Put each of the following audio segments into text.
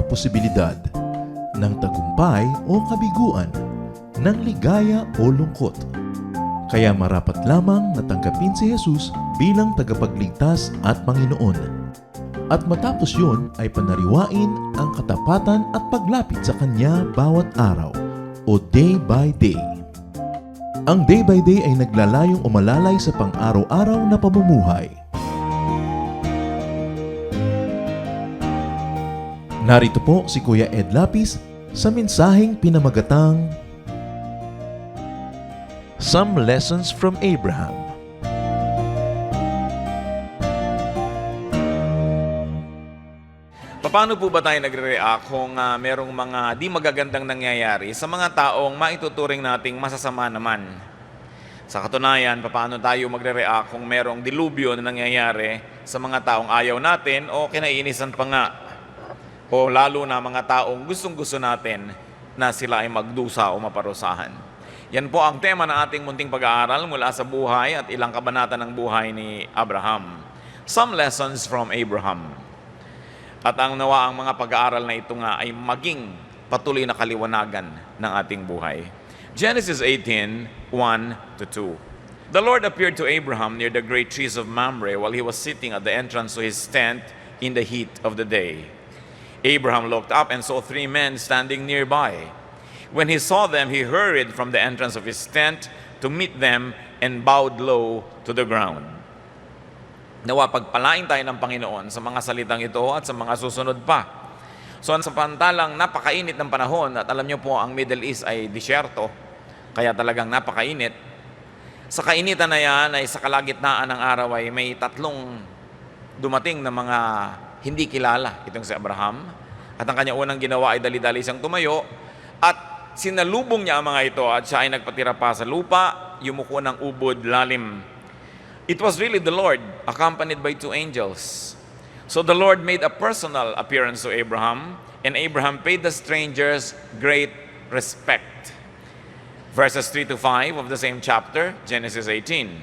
posibilidad ng tagumpay o kabiguan, ng ligaya o lungkot. Kaya marapat lamang na tanggapin si Jesus bilang tagapagligtas at Panginoon. At matapos yun ay panariwain ang katapatan at paglapit sa Kanya bawat araw o day by day. Ang day by day ay naglalayong umalalay sa pang-araw-araw na pamumuhay. Narito po si Kuya Ed Lapis sa mensaheng pinamagatang Some Lessons from Abraham. Paano po ba tayo nagre-react kung merong mga di magagandang nangyayari sa mga taong maituturing nating masasama naman? Sa katunayan, paano tayo magre-react kung merong dilubyo na nangyayari sa mga taong ayaw natin o kinaiinisan pa nga? O lalo na mga taong gustong-gusto natin na sila ay magdusa o maparusahan. Yan po ang tema ng ating munting pag-aaral mula sa buhay at ilang kabanata ng buhay ni Abraham. Some Lessons from Abraham. At ang nawa ang mga pag-aaral na ito nga ay maging patuloy na kaliwanagan ng ating buhay. Genesis 18:1-2. The Lord appeared to Abraham near the great trees of Mamre while he was sitting at the entrance to his tent in the heat of the day. Abraham looked up and saw 3 men standing nearby. When he saw them, he hurried from the entrance of his tent to meet them and bowed low to the ground. Nawa pagpalain tayo ng Panginoon sa mga salitang ito at sa mga susunod pa. So sa pantalang napakainit ng panahon at alam niyo po ang Middle East ay disyerto, kaya talagang napakainit. Sa kainitan na yan ay sa kalagitnaan ng araw ay may 3 dumating na mga hindi kilala itong si Abraham. At ang kanyang unang ginawa ay dali-dali siyang tumayo at sinalubong niya ang mga ito at siya ay nagpatira pa sa lupa, yumuko ng ubod lalim. It was really the Lord, accompanied by 2 angels. So the Lord made a personal appearance to Abraham, and Abraham paid the strangers great respect. Verses 3-5 of the same chapter, Genesis 18.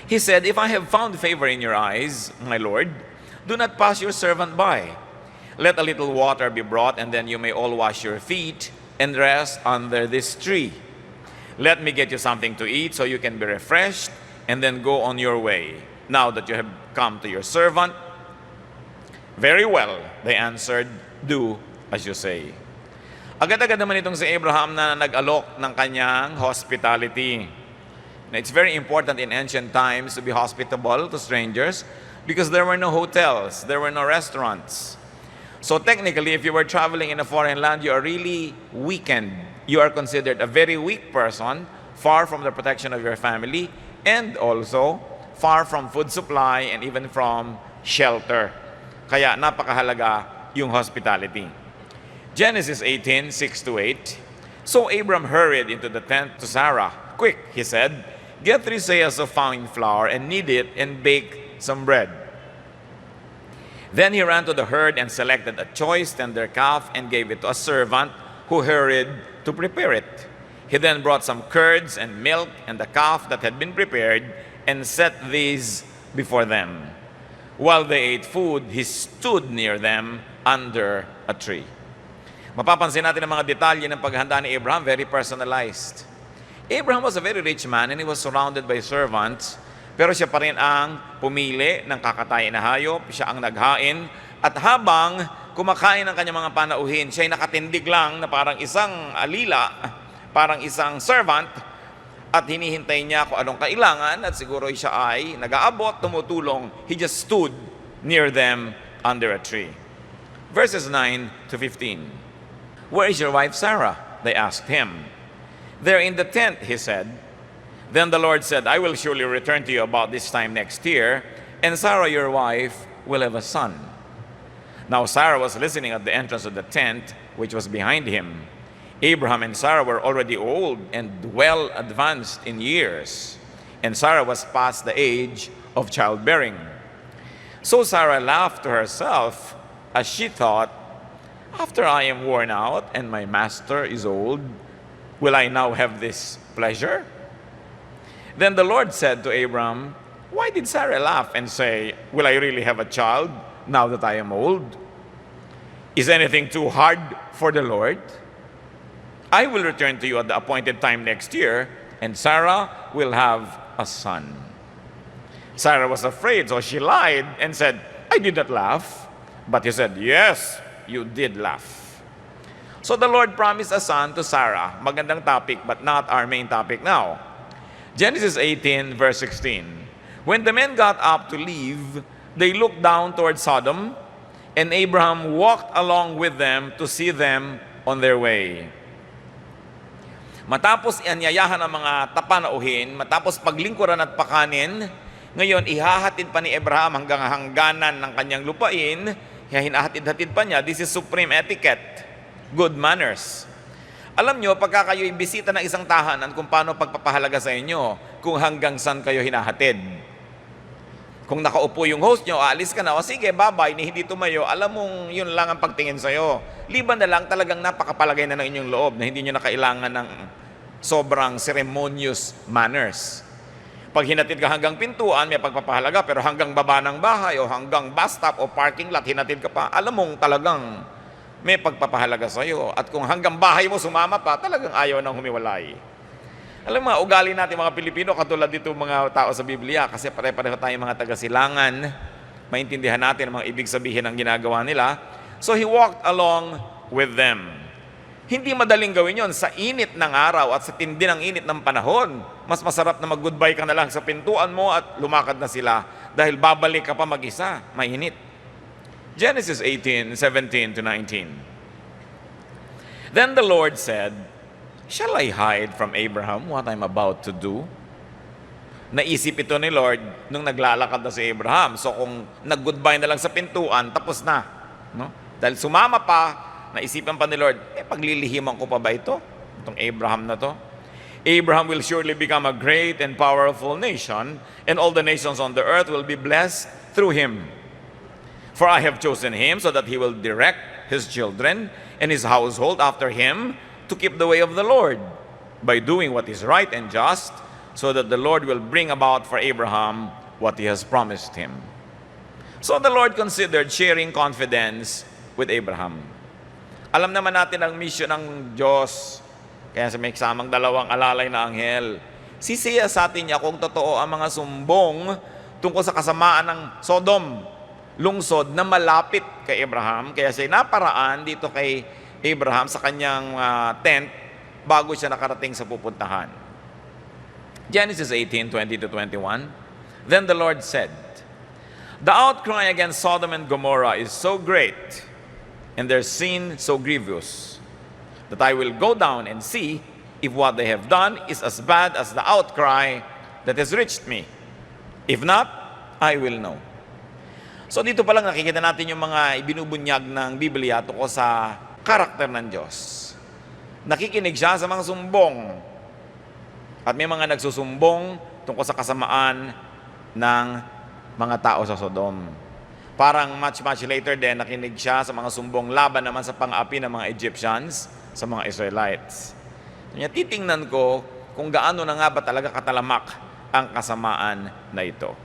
He said, "If I have found favor in your eyes, my Lord, do not pass your servant by. Let a little water be brought, and then you may all wash your feet and rest under this tree. Let me get you something to eat so you can be refreshed, and then go on your way. Now that you have come to your servant." "Very well," they answered, "do as you say." Agad-agad naman itong si Abraham na nag-alok ng kanyang hospitality. Now, it's very important in ancient times to be hospitable to strangers because there were no hotels, there were no restaurants. So technically, if you were traveling in a foreign land, you are really weakened. You are considered a very weak person, far from the protection of your family, and also far from food supply and even from shelter. Kaya napakahalaga yung hospitality. Genesis 18:6-8. So Abram hurried into the tent to Sarah. "Quick," he said, "get 3 seahs of fine flour and knead it and bake some bread." Then he ran to the herd and selected a choice tender calf and gave it to a servant who hurried to prepare it. He then brought some curds and milk and the calf that had been prepared and set these before them. While they ate food, he stood near them under a tree. Mapapansin natin ang mga detalye ng paghahanda ni Abraham, very personalized. Abraham was a very rich man and he was surrounded by servants, pero siya pa rin ang pumili ng kakatayin na hayop, siya ang naghain, at habang kumakain ng kanyang mga panauhin, siya ay nakatindig lang na parang isang alila, parang isang servant, at hinihintay niya kung anong kailangan at siguro siya ay nag-aabot, tumutulong. He just stood near them under a tree. Verses 9-15. "Where is your wife Sarah?" they asked him. "They're in the tent," he said. Then the Lord said, "I will surely return to you about this time next year, and Sarah your wife will have a son." Now Sarah was listening at the entrance of the tent, which was behind him. Abraham and Sarah were already old and well advanced in years, and Sarah was past the age of childbearing. So Sarah laughed to herself as she thought, "After I am worn out and my master is old, will I now have this pleasure?" Then the Lord said to Abram, "Why did Sarah laugh and say, 'Will I really have a child now that I am old?'" Is anything too hard for the Lord? I will return to you at the appointed time next year, and Sarah will have a son. Sarah was afraid, so she lied and said, I did not laugh. But he said, yes, you did laugh. So the Lord promised a son to Sarah. Magandang topic, but not our main topic now. Genesis 18, verse 16. When the men got up to leave, they looked down toward Sodom, and Abraham walked along with them to see them on their way. Matapos ianyayahan ang mga tapanauhin, matapos paglingkuran at pakanin, ngayon ihahatid pa ni Abraham hanggang hangganan ng kanyang lupain, hinahatid-hatid pa niya. This is supreme etiquette, good manners. Alam nyo, pagka kayo'y bisita ng isang tahanan, kung paano pagpapahalaga sa inyo, kung hanggang saan kayo hinahatid. Kung nakaupo yung host nyo, aalis ka na, o sige, bye-bye, ni hindi tumayo, alam mong yun lang ang pagtingin sa'yo. Liban na lang, talagang napakapalagay na ng inyong loob na hindi nyo na kailangan ng sobrang ceremonious manners. Pag hinatid ka hanggang pintuan, may pagpapahalaga, pero hanggang baba ng bahay o hanggang bus stop o parking lot, hinatid ka pa, alam mong talagang may pagpapahalaga sa'yo. At kung hanggang bahay mo sumama pa, talagang ayaw nang humiwalay. Alam mo, ugali natin mga Pilipino, katulad dito mga tao sa Biblia, kasi pare-pareho tayong mga taga-silangan, maintindihan natin ang mga ibig sabihin ng ginagawa nila. So he walked along with them. Hindi madaling gawin yon sa init ng araw at sa tindi ng init ng panahon. Mas masarap na mag-goodbye ka na lang sa pintuan mo at lumakad na sila dahil babalik ka pa mag-isa, mainit. Genesis 18:17 to 19. Then the Lord said, shall I hide from Abraham what I'm about to do? Naisip ito ni Lord nung naglalakad na si Abraham. So kung nag-goodbye na lang sa pintuan, tapos na. No? Dahil sumama pa, naisipan pa ni Lord, paglilihiman ko pa ba ito? Itong Abraham na to? Abraham will surely become a great and powerful nation, and all the nations on the earth will be blessed through him. For I have chosen him so that he will direct his children and his household after him to keep the way of the Lord by doing what is right and just, so that the Lord will bring about for Abraham what he has promised him. So the Lord considered sharing confidence with Abraham. Alam naman natin ang mission ng Diyos, kaya sa may kasamang dalawang alalay na anghel. Sisiya sa atin niya kung totoo ang mga sumbong tungkol sa kasamaan ng Sodom, lungsod na malapit kay Abraham. Kaya siya naparaan dito kay Abraham sa kanyang tent bago siya nakarating sa pupuntahan. Genesis 18:20 to 21. Then the Lord said, the outcry against Sodom and Gomorrah is so great, and their sin so grievous, that I will go down and see if what they have done is as bad as the outcry that has reached me. If not, I will know. So dito pa lang nakikita natin yung mga ibinubunyag ng Biblia tungkol sa karakter ng Diyos. Nakikinig siya sa mga sumbong. At may mga nagsusumbong tungkol sa kasamaan ng mga tao sa Sodom. Parang much later din, nakinig siya sa mga sumbong laban naman sa pang-api ng mga Egyptians sa mga Israelites. Kanya titingnan ko kung gaano na nga ba talaga katalamak ang kasamaan na ito.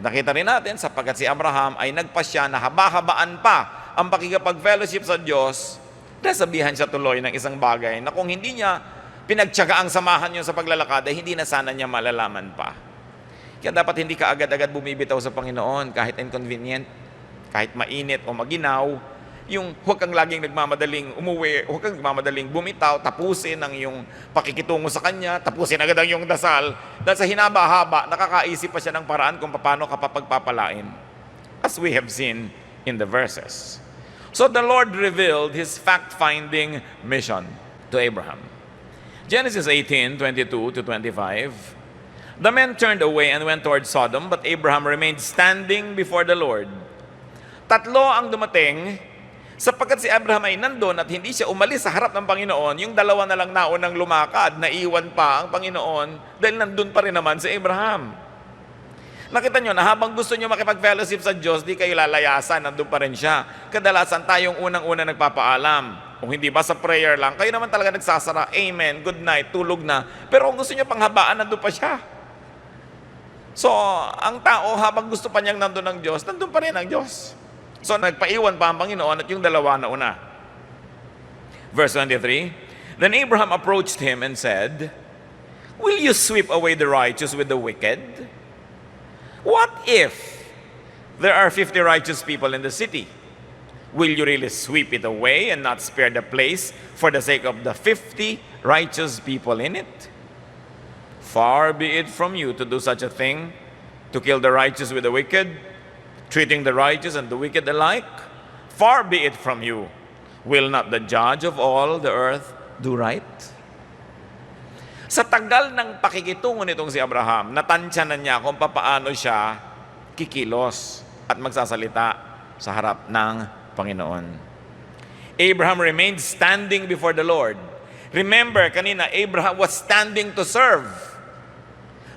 Nakita rin natin sapagkat si Abraham ay nagpasya na haba-habaan pa ang pakikipag-fellowship sa Diyos, nasabihan siya tuloy ng isang bagay na kung hindi niya pinagtiyaga ang samahan niyo sa paglalakad, ay hindi na sana niya malalaman pa. Kaya dapat hindi ka agad-agad bumibitaw sa Panginoon kahit inconvenient, kahit mainit o maginaw. Yung huwag kang laging nagmamadaling umuwi, huwag kang nagmamadaling bumitaw, tapusin ang iyong pakikitungo sa Kanya, tapusin agad ang iyong dasal. Dahil sa hinaba-haba, nakakaisip pa siya ng paraan kung paano ka papagpapalain. As we have seen in the verses. So the Lord revealed His fact-finding mission to Abraham. Genesis 18:22 to 25. The men turned away and went toward Sodom, but Abraham remained standing before the Lord. Tatlo ang dumating, sapagkat si Abraham ay nandun at hindi siya umalis sa harap ng Panginoon. Yung dalawa na lang naunang lumakad, naiwan pa ang Panginoon dahil nandun pa rin naman si Abraham. Nakita nyo na habang gusto nyo makipag-fellowship sa Diyos, di kayo lalayasan, nandun pa rin siya. Kadalasan tayong unang-una nagpapaalam. Kung hindi ba sa prayer lang, kayo naman talaga nagsasara, amen, good night, tulog na. Pero kung gusto nyo panghabaan, nandun pa siya. So, ang tao habang gusto pa niyang nandun ng Diyos, nandun pa rin ang Diyos. So nagpaiwan pa ang Panginoon at yung dalawa na una. Verse 23, Then Abraham approached him and said, Will you sweep away the righteous with the wicked? What if there are 50 righteous people in the city? Will you really sweep it away and not spare the place for the sake of the 50 righteous people in it? Far be it from you to do such a thing, to kill the righteous with the wicked, treating the righteous and the wicked alike. Far be it from you. Will not the judge of all the earth do right? Sa tagal ng pakikitungo nitong si Abraham, natansyanan niya kung papaano siya kikilos at magsasalita sa harap ng Panginoon. Abraham remained standing before the Lord. Remember, kanina, Abraham was standing to serve.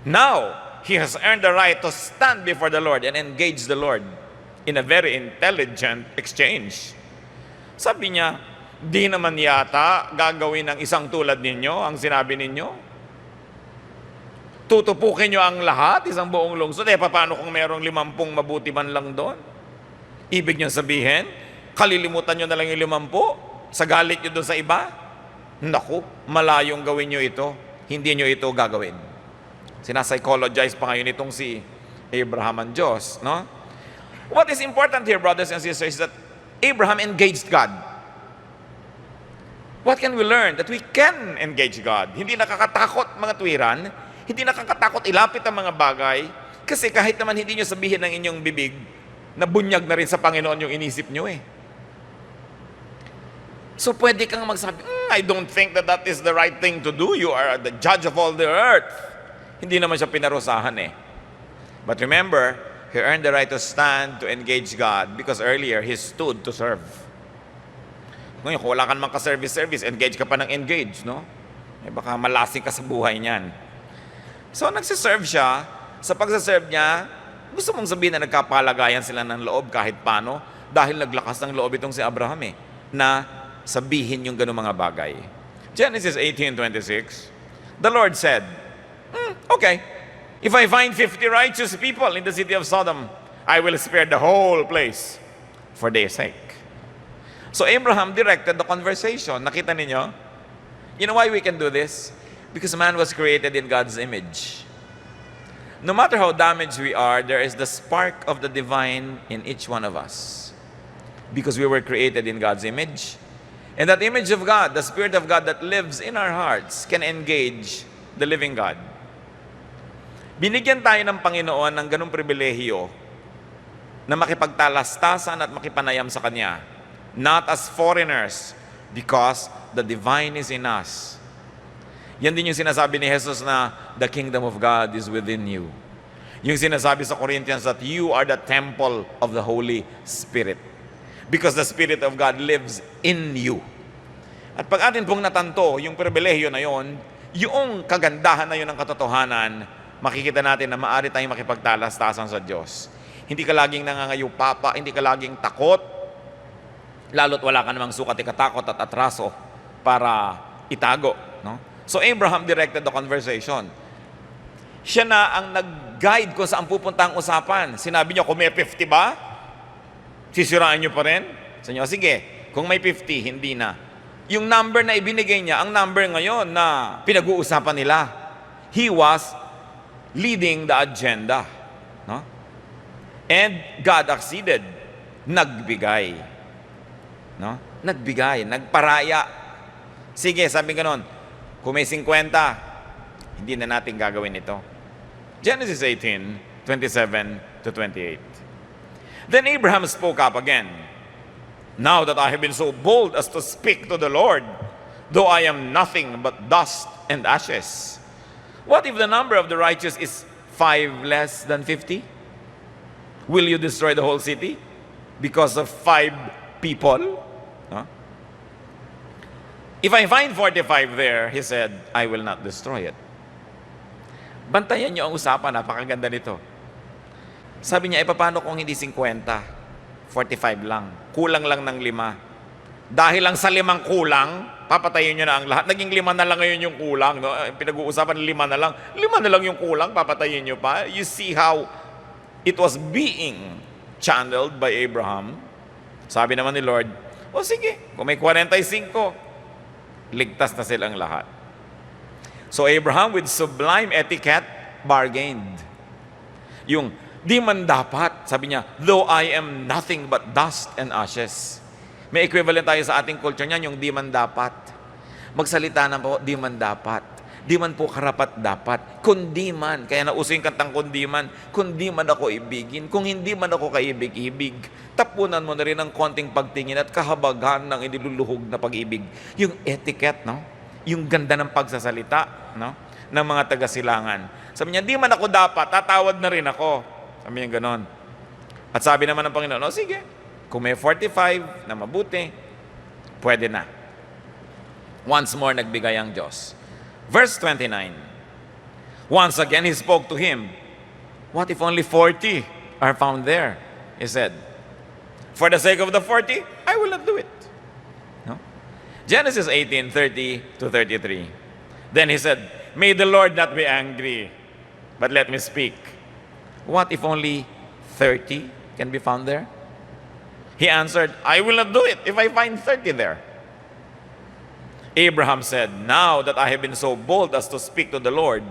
Now, he has earned the right to stand before the Lord and engage the Lord in a very intelligent exchange. Sabi niya, di naman yata gagawin ng isang tulad ninyo ang sinabi ninyo. Tutupukin nyo ang lahat, isang buong lungsod. Paano kung merong 50 mabuti man lang doon? Ibig nyo sabihin, kalilimutan nyo na lang yung 50 sa galit nyo doon sa iba? Naku, malayong gawin nyo ito. Hindi nyo ito gagawin. Sinapsychologize pa ngayon itong si Abraham ang Diyos, no? What is important here, brothers and sisters, is that Abraham engaged God. What can we learn? That we can engage God. Hindi nakakatakot mga tuwiran, hindi nakakatakot ilapit ang mga bagay, kasi kahit naman hindi nyo sabihin ng inyong bibig, nabunyag na rin sa Panginoon yung inisip nyo eh. So pwede kang magsabi, I don't think that that is the right thing to do. You are the judge of all the earth. Hindi naman siya pinarusahan eh. But remember, he earned the right to stand to engage God because earlier he stood to serve. Ngayon, kung wala ka naman ka-service, engage ka pa ng engage, no? Baka malasing ka sa buhay niyan. So, nagsiserve siya. Sa pagsaserve niya, gusto mong sabihin na nagkapalagayan sila ng loob kahit paano dahil naglakas ng loob itong si Abraham eh, na sabihin yung ganung mga bagay. Genesis 18:26, the Lord said, okay, if I find 50 righteous people in the city of Sodom, I will spare the whole place for their sake. So Abraham directed the conversation. Nakita ninyo? You know why we can do this? Because man was created in God's image. No matter how damaged we are, there is the spark of the divine in each one of us. Because we were created in God's image. And that image of God, the Spirit of God that lives in our hearts, can engage the living God. Binigyan tayo ng Panginoon ng ganung pribilehiyo na makipagtalastasan at makipanayam sa Kanya. Not as foreigners, because the divine is in us. Yan din yung sinasabi ni Jesus na the kingdom of God is within you. Yung sinasabi sa Corinthians that you are the temple of the Holy Spirit. Because the Spirit of God lives in you. At pag atin pong natanto yung pribilehiyo na yon, yung kagandahan na yun ng katotohanan, makikita natin na maaari tayong makipagtalastasan sa Diyos. Hindi ka laging nangangayupapa, hindi ka laging takot, lalo't wala ka namang sukat, ikatakot at atraso para itago. No? So Abraham directed the conversation. Siya na ang nag-guide kung saan pupunta ang usapan. Sinabi niya, kung may 50 ba, sisiraan niyo pa rin? Sabi niya, sige, kung may 50, hindi na. Yung number na ibinigay niya, ang number ngayon na pinag-uusapan nila. He was leading the agenda. No? And God acceded. Nagbigay. No? Nagbigay, nagparaya. Sige, sabi ganon, kung may 50, hindi na natin gagawin ito. Genesis 18:27-28. Then Abraham spoke up again. Now that I have been so bold as to speak to the Lord, though I am nothing but dust and ashes, what if the number of the righteous is 5 less than 50? Will you destroy the whole city because of 5 people? Huh? If I find 45 there, he said, I will not destroy it. Bantayan niyo ang usapan, napakaganda nito. Sabi niya, paano kung hindi 50? 45 lang. Kulang lang ng 5. Dahil lang sa 5 kulang, papatayin niyo na ang lahat. Naging 5 na lang ngayon yung kulang. No? Pinag-uusapan 5 na lang. 5 na lang yung kulang, papatayin niyo pa. You see how it was being channeled by Abraham. Sabi naman ni Lord, o sige, kung may 45, ligtas na silang lahat. So Abraham with sublime etiquette bargained. Yung di man dapat, sabi niya, though I am nothing but dust and ashes. May equivalent tayo sa ating culture niyan, yung di man dapat. Magsalita na po, di man dapat. Di man po karapat dapat. Kundi man, kaya nauso yung kantang kundi man ako ibigin. Kung hindi man ako kaibig-ibig, tapunan mo na rin ang konting pagtingin at kahabagahan ng iniluluhog na pag-ibig. Yung etiquette, no? Yung ganda ng pagsasalita, no? Ng mga taga-silangan. Sabi niya, di man ako dapat, tatawad na rin ako. Sabi niya ganon. At sabi naman ng Panginoon, o sige, kung may 45 na mabuti, pwede na. Once more nagbigay ang Diyos. Verse 29. Once again he spoke to him. What if only 40 are found there? He said, for the sake of the 40, I will not do it. No? Genesis 18:30 to 33. Then he said, may the Lord not be angry, but let me speak. What if only 30 can be found there? He answered, I will not do it if I find 30 there. Abraham said, now that I have been so bold as to speak to the Lord,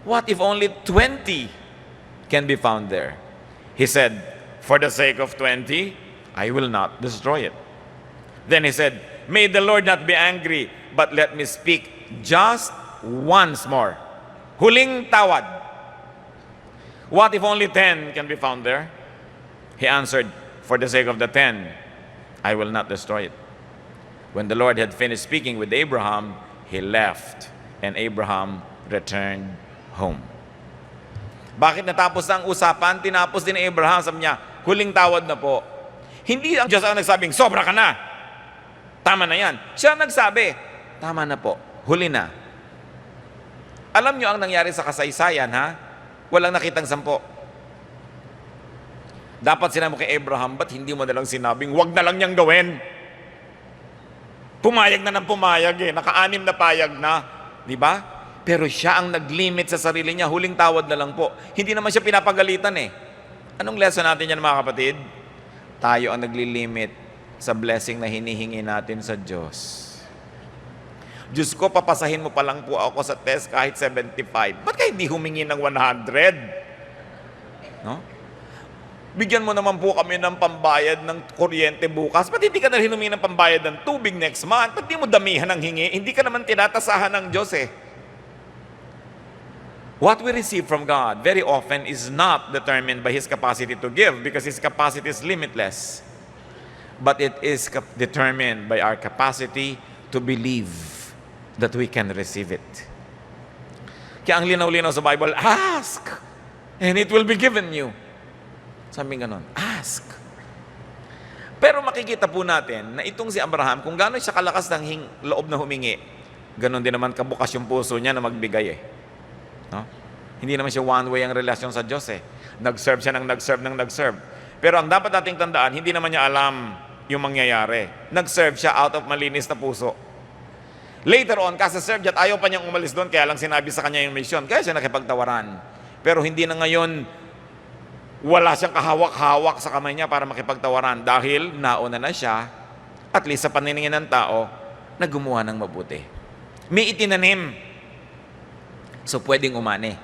what if only 20 can be found there? He said, for the sake of 20, I will not destroy it. Then he said, may the Lord not be angry, but let me speak just once more. Huling tawad. What if only 10 can be found there? He answered, for the sake of the 10, I will not destroy it. When the Lord had finished speaking with Abraham, he left, and Abraham returned home. Bakit natapos ang usapan? Tinapos din ni Abraham, sabi niya, huling tawad na po. Hindi ang Diyos ang nagsabing, sobra ka na. Tama na yan. Siya nagsabi, tama na po, huli na. Alam niyo ang nangyari sa kasaysayan, ha? Walang nakitang 10. Dapat sinabi mo kay Abraham, ba't hindi mo nalang sinabing, wag na lang niyang gawin? Pumayag na ng pumayag eh. Naka-6 na payag na. Di ba? Pero siya ang nag-limit sa sarili niya. Huling tawad na lang po. Hindi naman siya pinapagalitan eh. Anong lesson natin yan mga kapatid? Tayo ang nagli-limit sa blessing na hinihingi natin sa Diyos. Diyos ko, papasahin mo pa lang po ako sa test kahit 75. Ba't kayo hindi humingi ng 100? No? Bigyan mo naman po kami ng pambayad ng kuryente bukas. Ba't hindi ka na rin humingi ng pambayad ng tubig next month? Ba't di mo damihan ng hingi? Hindi ka naman tinatasahan ng Diyos eh. What we receive from God very often is not determined by His capacity to give because His capacity is limitless. But it is determined by our capacity to believe that we can receive it. Kaya ang linaw-linaw sa Bible, ask and it will be given you. Sabi ganon, ask. Pero makikita po natin na itong si Abraham, kung gano'n siya kalakas ng loob na humingi, gano'n din naman kabukas yung puso niya na magbigay eh. No? Hindi naman siya one way ang relasyon sa Diyos eh. Nag-serve siya ng nag-serve. Pero ang dapat nating tandaan, hindi naman niya alam yung mangyayari. Nag-serve siya out of malinis na puso. Later on, kasa-serve niya at ayaw pa niyang umalis doon, kaya lang sinabi sa kanya yung mission. Kaya siya nakipagtawaran. Pero hindi na ngayon wala siyang kahawak-hawak sa kamay niya para makipagtawaran dahil nauna na siya, at least sa paniningin ng tao, na gumawa ng mabuti. May itinanim. So, pwedeng umani.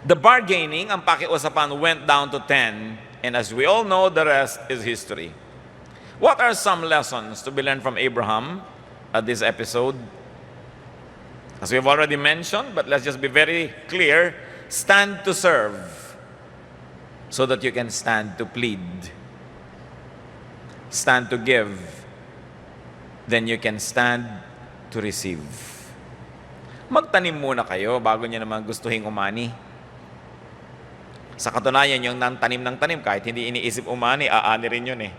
The bargaining, ang pakiusapan, went down to 10, and as we all know, the rest is history. What are some lessons to be learned from Abraham at this episode? As we've already mentioned, but let's just be very clear, stand to serve so that you can stand to plead. Stand to give, then you can stand to receive. Magtanim muna kayo bago niyo naman gustuhin umani. Sa katunayan, yung tanim ng tanim, kahit hindi iniisip umani, aani rin yun eh.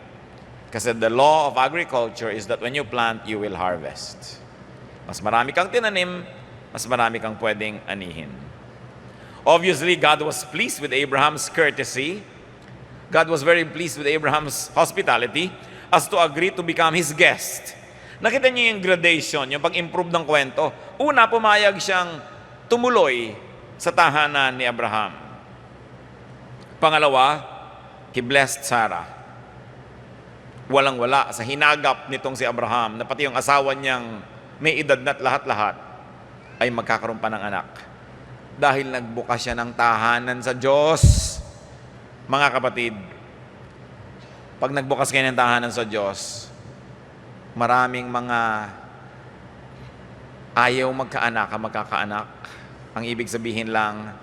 Kasi the law of agriculture is that when you plant, you will harvest. Mas marami kang tinanim, mas marami kang pwedeng anihin. Obviously, God was pleased with Abraham's courtesy. God was very pleased with Abraham's hospitality as to agree to become his guest. Nakita niyo yung gradation, yung pag-improve ng kwento. Una, pumayag siyang tumuloy sa tahanan ni Abraham. Pangalawa, he blessed Sarah. walang-wala sa hinagap nitong si Abraham na pati yung asawa niyang may edad na't lahat-lahat ay magkakaroon pa ng anak. Dahil nagbukas siya ng tahanan sa Diyos. Mga kapatid, pag nagbukas kayo ng tahanan sa Diyos, maraming mga ayaw magkaanak ang magkakaanak. Ang ibig sabihin lang,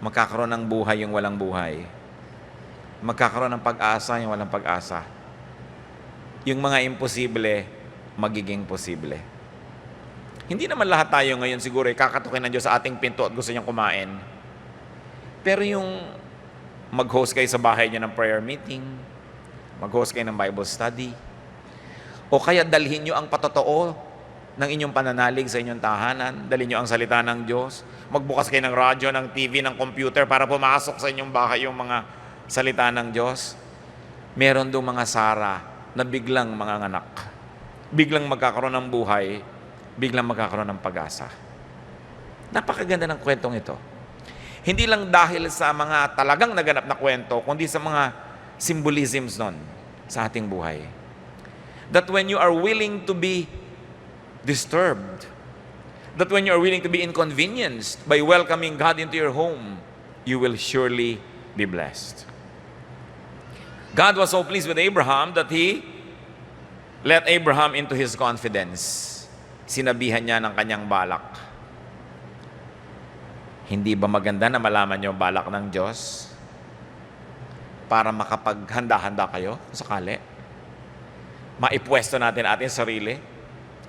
magkakaroon ng buhay yung walang buhay. Magkakaroon ng pag-asa yung walang pag-asa. Yung mga imposible, magiging posible. Hindi naman lahat tayo ngayon siguro kakatukin ng Diyos sa ating pinto at gusto niyang kumain. Pero yung mag-host kayo sa bahay niyo ng prayer meeting, mag-host kayo ng Bible study, o kaya dalhin niyo ang patotoo ng inyong pananalig sa inyong tahanan, dalhin niyo ang salita ng Diyos, magbukas kayo ng radyo, ng TV, ng computer para pumasok sa inyong bahay yung mga salita ng Diyos. Meron doon mga Sara na biglang manganganak. Biglang magkakaroon ng buhay, biglang magkakaroon ng pag-asa. Napakaganda ng kwentong ito. Hindi lang dahil sa mga talagang naganap na kwento, kundi sa mga symbolisms nun sa ating buhay. That when you are willing to be disturbed, that when you are willing to be inconvenienced by welcoming God into your home, you will surely be blessed. God was so pleased with Abraham that He let Abraham into His confidence. Sinabihan niya ng kanyang balak. Hindi ba maganda na malaman niyo ang balak ng Diyos para makapaghanda-handa kayo sakali? Maipwesto natin ating sarili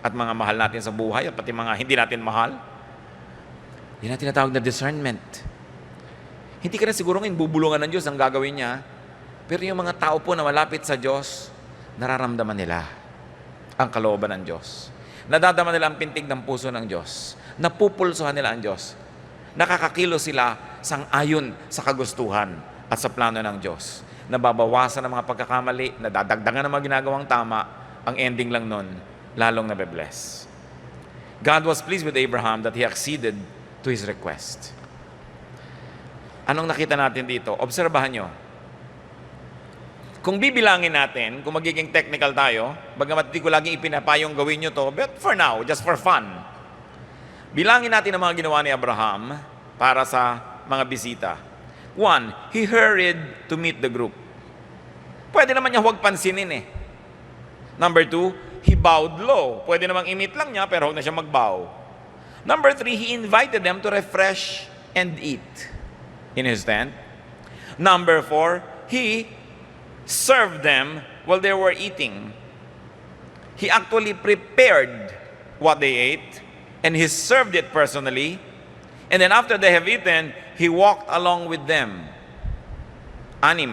at mga mahal natin sa buhay at pati mga hindi natin mahal. Yan ang tinatawag na discernment. Hindi ka na siguro ngayon bubulungan ng Diyos ang gagawin niya, pero yung mga tao po na malapit sa Diyos, nararamdaman nila ang kalooban ng Diyos. Nadadama nila ang pintig ng puso ng Diyos. Napupulsuhan nila ang Diyos. Nakakakilo sila sang-ayon sa kagustuhan at sa plano ng Diyos. Nababawasan ang mga pagkakamali, nadadagdagan ang mga ginagawang tama, ang ending lang nun, lalong nabe-bless. God was pleased with Abraham that he acceded to his request. Anong nakita natin dito? Obserbahan nyo. Kung bibilangin natin, kung magiging technical tayo, bagamat di ko laging ipinapayong gawin nyo to, but for now, just for fun, bilangin natin ang mga ginawa ni Abraham para sa mga bisita. 1, he hurried to meet the group. Pwede naman niya huwag pansinin eh. Number 2, he bowed low. Pwede namang i-meet lang niya, pero huwag na siya mag-bow. Number 3, he invited them to refresh and eat in his tent. Number 4, he served them while they were eating. He actually prepared what they ate, and he served it personally. And then after they have eaten, he walked along with them. 6.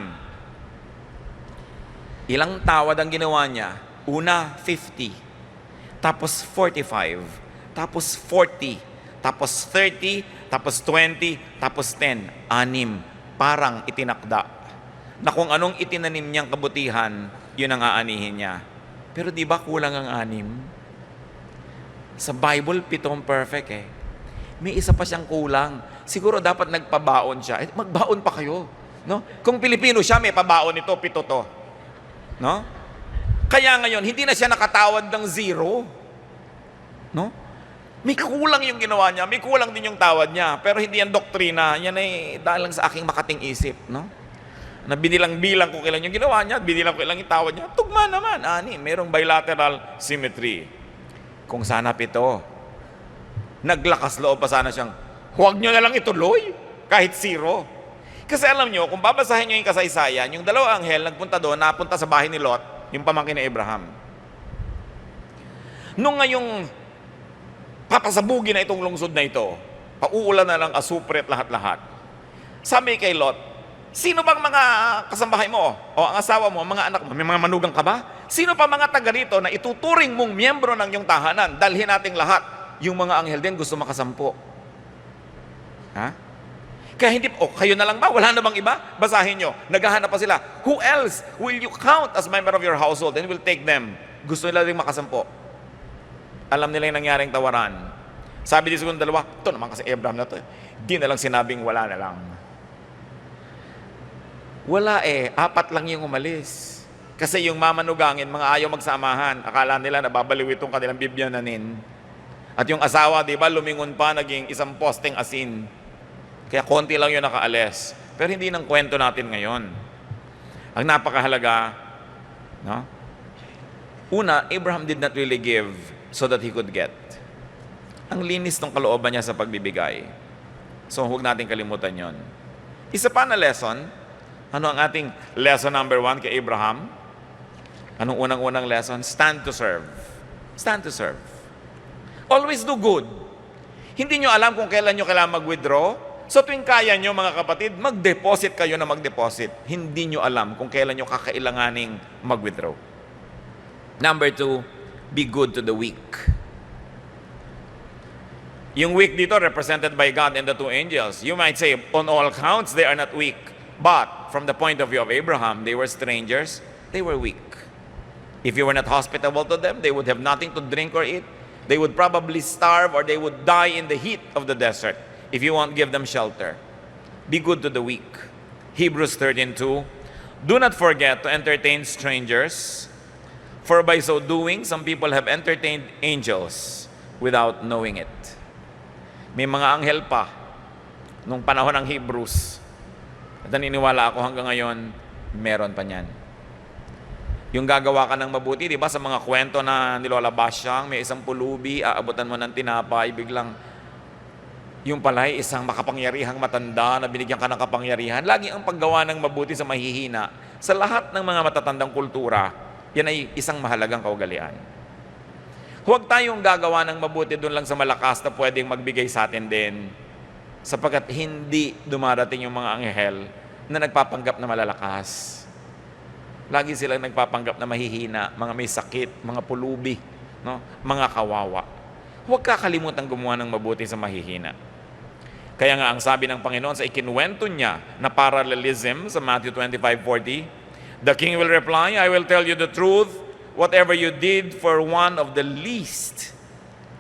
Ilang tawad ang ginawa niya? Una, 50. Tapos 45. Tapos 40. Tapos 30. Tapos 20. Tapos 10. 6. Parang itinakda na kung anong itinanim niyang kabutihan, yun ang aanihin niya. Pero di ba kulang ang 6? Sa Bible, 7 perfect eh. May isa pa siyang kulang. Siguro dapat nagpabaon siya. Magbaon pa kayo. No? Kung Pilipino siya, may pabaon ito, 7 to. No? Kaya ngayon, hindi na siya nakatawad ng 0. No? May kulang yung ginawa niya, may kulang din yung tawad niya. Pero hindi yan doktrina. Yan ay dahil lang sa aking makating isip. No? Na binilang-bilang kung kailan yung ginawa niya, binilang kung kailan yung tawad niya, tugma naman, 6. Merong bilateral symmetry. Kung sana 7, naglakas loob pa sana siyang, huwag nyo na lang ituloy, kahit 0. Kasi alam nyo, kung babasahin nyo yung kasaysayan, yung 2 anghel nagpunta doon, napunta sa bahay ni Lot, yung pamangkin ni Abraham. Nung ngayong papasabugin na itong lungsod na ito, pauulan na lang asupre at lahat-lahat, sabi kay Lot, sino bang mga kasambahay mo? O ang asawa mo, mga anak mo? May mga manugang ka ba? Sino pa mga taga rito na ituturing mong miyembro ng iyong tahanan? Dalhin nating lahat. Yung mga anghel din gusto makasampo. Ha? Kaya hindi, kayo na lang ba? Wala na bang iba? Basahin nyo. Naghahanap pa sila. Who else will you count as member of your household and will take them? Gusto nila rin makasampo. Alam nila yung nangyaring tawaran. Sabi di siguro 2, ito naman kasi Abraham na to. Di na lang sinabing wala na lang. Wala 4 lang yung umalis. Kasi yung mamanugangin, mga ayaw magsamahan. Akala nila nababaliw itong kanilang bibyananin. At yung asawa, di ba, lumingon pa, naging isang posteng asin. Kaya konti lang yun nakaalis. Pero hindi ng kwento natin ngayon. Ang napakahalaga, no? Una, Abraham did not really give so that he could get. Ang linis ng kalooban niya sa pagbibigay. So, huwag natin kalimutan yon. Isa pa na lesson, ano ang ating lesson number 1 kay Abraham? Anong unang-unang lesson? Stand to serve. Stand to serve. Always do good. Hindi nyo alam kung kailan nyo kailangan mag-withdraw. So tuwing kaya nyo, mga kapatid, mag-deposit kayo na mag-deposit. Hindi nyo alam kung kailan nyo kakailanganing mag-withdraw. Number 2, be good to the weak. Yung weak dito represented by God and the two angels. You might say, on all counts, they are not weak. But from the point of view of Abraham, they were strangers, they were weak. If you were not hospitable to them, they would have nothing to drink or eat. They would probably starve or they would die in the heat of the desert if you won't give them shelter. Be good to the weak. Hebrews 13:2. Do not forget to entertain strangers, for by so doing, some people have entertained angels without knowing it. May mga anghel pa nung panahon ng Hebrews. At naniniwala ako hanggang ngayon, meron pa niyan. Yung gagawa ka ng mabuti, di ba, sa mga kwento na ni Lola Basyang, may isang pulubi, aabutan mo ng tinapay, biglang yung pala'y isang makapangyarihang matanda na binigyan ka ng kapangyarihan. Lagi ang paggawa ng mabuti sa mahihina. Sa lahat ng mga matatandang kultura, yan ay isang mahalagang kaugalian. Huwag tayong gagawa ng mabuti doon lang sa malakas na pwedeng magbigay sa atin din, sapagkat hindi dumarating yung mga anghel na nagpapanggap na malalakas. Lagi silang nagpapanggap na mahihina, mga may sakit, mga pulubi, no? Mga kawawa. Huwag kakalimutan gumawa ng mabuti sa mahihina. Kaya nga ang sabi ng Panginoon sa ikinuwento niya na parallelism sa Matthew 25:40, the king will reply, I will tell you the truth, whatever you did for one of the least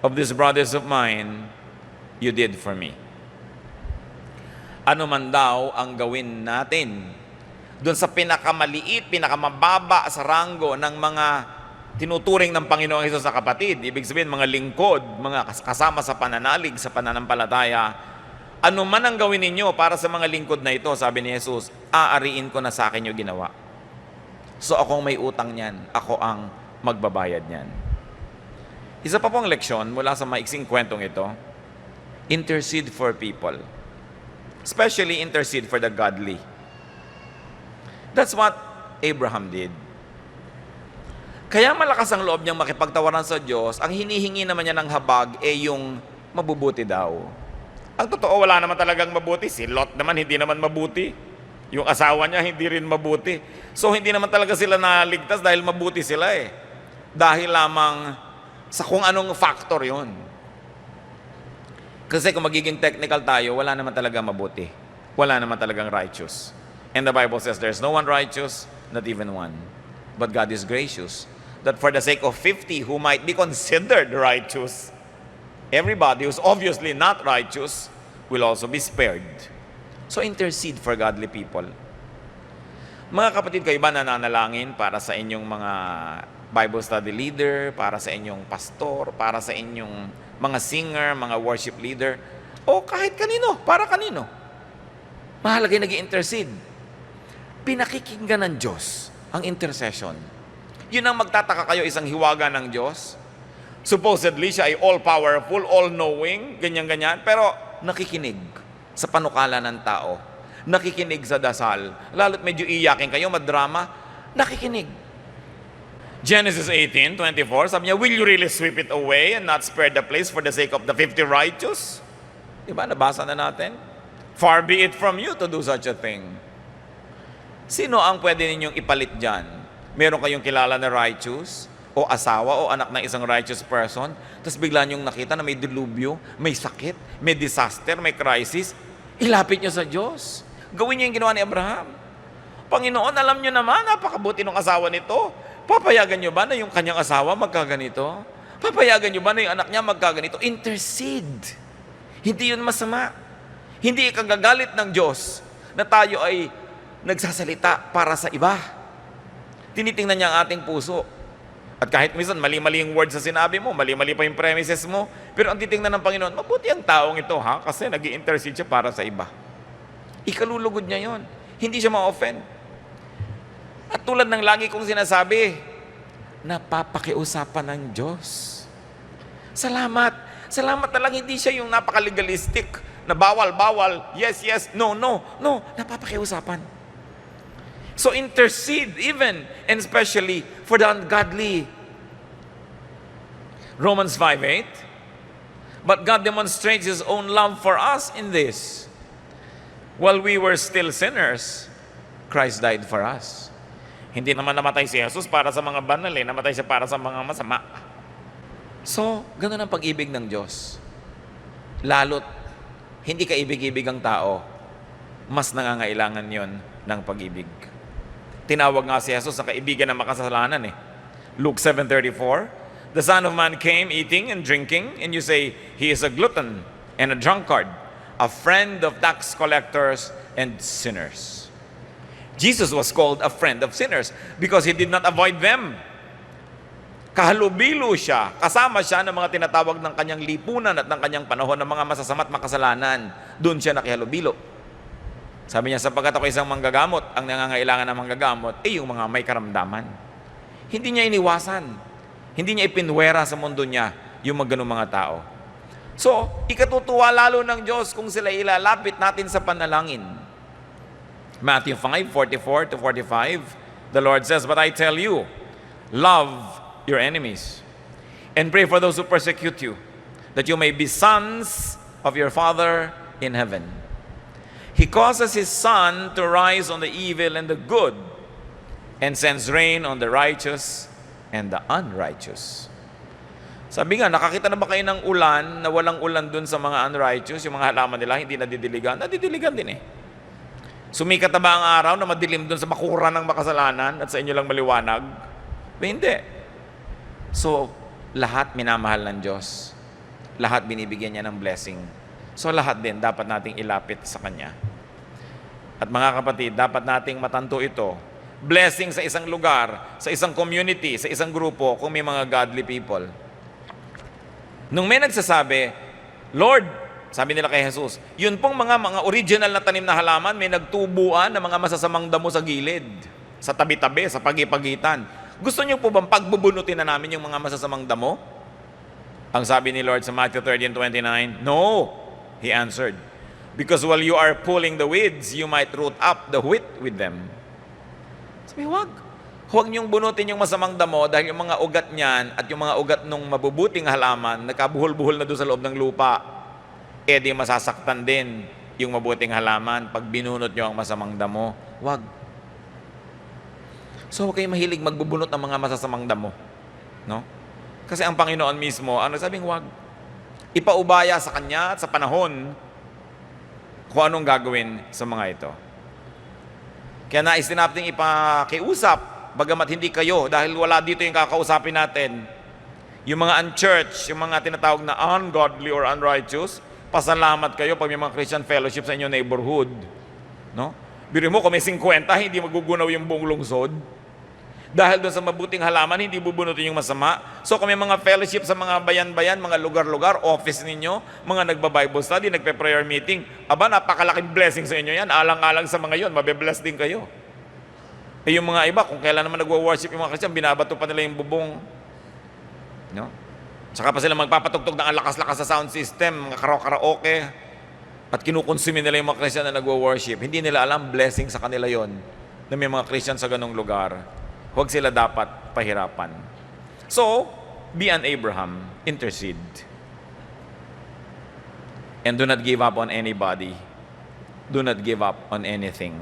of these brothers of mine, you did for me. Ano man daw ang gawin natin doon sa pinakamaliit, pinakamababa sa ranggo ng mga tinuturing ng Panginoong Hesus sa kapatid, ibig sabihin mga lingkod, mga kasama sa pananalig, sa pananampalataya, ano man ang gawin ninyo para sa mga lingkod na ito, sabi ni Jesus, aariin ko na sa akin yung ginawa. So akong may utang niyan, ako ang magbabayad niyan. Isa pa pong leksyon mula sa maiksing kwentong ito, intercede for people. Especially intercede for the godly. That's what Abraham did. Kaya malakas ang loob niyang makipagtawaran sa Diyos, ang hinihingi naman niya ng habag ay yung mabubuti daw. Ang totoo, wala naman talagang mabuti. Si Lot naman, hindi naman mabuti. Yung asawa niya, hindi rin mabuti. So, hindi naman talaga sila naligtas dahil mabuti sila eh. Dahil lamang sa kung anong factor yon. Kasi kung magiging technical tayo, wala naman talaga mabuti. Wala naman talagang righteous. And the Bible says there's no one righteous, not even one. But God is gracious, that for the sake of 50 who might be considered righteous, everybody who's obviously not righteous will also be spared. So intercede for godly people. Mga kapatid, kayo ba nananalangin para sa inyong mga Bible study leader, para sa inyong pastor, para sa inyong mga singer, mga worship leader, o kahit kanino, para kanino? Mahalaga yung nag-i-intercede. Pinakikinggan ng Diyos ang intercession. Yun ang magtataka kayo, isang hiwaga ng Diyos. Supposedly, siya ay all-powerful, all-knowing, ganyan-ganyan, pero nakikinig sa panukala ng tao. Nakikinig sa dasal. Lalo't medyo iyakin kayo, madrama, nakikinig. Genesis 18:24, sabi niya, will you really sweep it away and not spare the place for the sake of the 50 righteous? Diba, nabasa na natin? Far be it from you to do such a thing. Sino ang pwede ninyong ipalit dyan? Meron kayong kilala na righteous, o asawa, o anak ng isang righteous person, tapos bigla niyong nakita na may dilubyo, may sakit, may disaster, may crisis, ilapit niyo sa Diyos. Gawin niyo yung ginawa ni Abraham. Panginoon, alam niyo naman, napakabuti ng asawa nito. Papayagan niyo ba na yung kanyang asawa magkaganito? Papayagan niyo ba na yung anak niya magkaganito? Intercede. Hindi yun masama. Hindi ikagagalit ng Diyos na tayo ay nagsasalita para sa iba. Tinitingnan niya ang ating puso. At kahit minsan mali-mali yung words sa sinabi mo, mali-mali pa yung premises mo, pero ang titingnan ng Panginoon, mabuti ang taong ito ha, kasi nag-i-intercede siya para sa iba. Ikalulugod niya yon. Hindi siya ma-offend. At tulad ng lagi kong sinasabi, napapakiusapan ng Diyos. Salamat. Salamat na lang, hindi siya yung napaka-legalistic na bawal, yes, yes, no, no, no. Napapakiusapan. So intercede even and especially for the ungodly. Romans 5:8. But God demonstrates His own love for us in this. While we were still sinners, Christ died for us. Hindi naman namatay si Jesus para sa mga banal namatay siya para sa mga masama. So, ganun ang pag-ibig ng Diyos. Lalo't hindi ka ibig-ibig ang tao, mas nangangailangan yon ng pag-ibig. Tinawag nga si Jesus na kaibigan ng makasalanan Luke 7:34, the Son of Man came eating and drinking, and you say, He is a glutton and a drunkard, a friend of tax collectors and sinners. Jesus was called a friend of sinners because He did not avoid them. Kahalubilo siya, kasama siya ng mga tinatawag ng kanyang lipunan at ng kanyang panahon ng mga masasama at makasalanan. Doon siya nakihalubilo. Sabi niya, sapagkat ako isang manggagamot, ang nangangailangan ng manggagamot ay yung mga may karamdaman. Hindi niya iniwasan. Hindi niya ipinwera sa mundo niya yung ganung mga tao. So, ikatutuwa lalo ng Diyos kung sila ilalapit natin sa panalangin. Matthew 5:44-45, the Lord says, but I tell you, love your enemies and pray for those who persecute you, that you may be sons of your Father in heaven. He causes His sun to rise on the evil and the good, and sends rain on the righteous and the unrighteous. Sabi nga, nakakita na ba kayo ng ulan na walang ulan dun sa mga unrighteous? Yung mga halaman nila, hindi nadidiligan? Nadidiligan din Sumikat na ba ang araw na madilim dun sa bakura ng makasalanan at sa inyo lang maliwanag? Hindi. So, lahat minamahal ng Diyos. Lahat binibigyan niya ng blessing. So, lahat din dapat nating ilapit sa Kanya. At mga kapatid, dapat nating matanto ito. Blessing sa isang lugar, sa isang community, sa isang grupo, kung may mga godly people. Nung may nagsasabi, Lord, sabi nila kay Jesus, yun pong mga original na tanim na halaman, may nagtubuan ng mga masasamang damo sa gilid, sa tabi-tabi, sa pagipagitan. Gusto niyo po bang pagbubunutin na namin yung mga masasamang damo? Ang sabi ni Lord sa Matthew 13:29, no, He answered, because while you are pulling the weeds, you might root up the wheat with them. Sabi, huwag niyong bunutin yung masamang damo dahil yung mga ugat niyan at yung mga ugat ng mabubuting halaman, nagkabuhol-buhol na doon sa loob ng lupa, di masasaktan din yung mabuting halaman pag binunot niyo ang masamang damo. Huwag. So, huwag kayong mahilig magbubunot ng mga masasamang damo. No? Kasi ang Panginoon mismo, sabing huwag. Ipaubaya sa Kanya at sa panahon kung anong gagawin sa mga ito. Kaya nais din natin ipakiusap, bagamat hindi kayo, dahil wala dito yung kakausapin natin, yung mga unchurch, yung mga tinatawag na ungodly or unrighteous, pasalamat kayo pag may mga Christian fellowship sa inyong neighborhood. No? Biro mo, kung may 50, hindi magugunaw yung buong lungsod. Dahil doon sa mabuting halaman, hindi bubunutin yung masama. So kung may mga fellowship sa mga bayan-bayan, mga lugar-lugar, office ninyo, mga nagba-Bible study, nagpe-prayer meeting, napakalaking blessing sa inyo yan. Alang-alang sa mga yon, mabe-bless din kayo. Yung mga iba, kung kailan naman nagwa-worship yung mga Christian, binabato pa nila yung bubong. No? Saka pa sila magpapatugtog ng lakas-lakas sa sound system, mga karaoke, at kinukonsume nila yung mga Christian na nagwa-worship. Hindi nila alam, blessing sa kanila yon na may mga Christian sa ganong lugar. Huwag sila dapat pahirapan. So, be an Abraham, intercede. And do not give up on anybody. Do not give up on anything.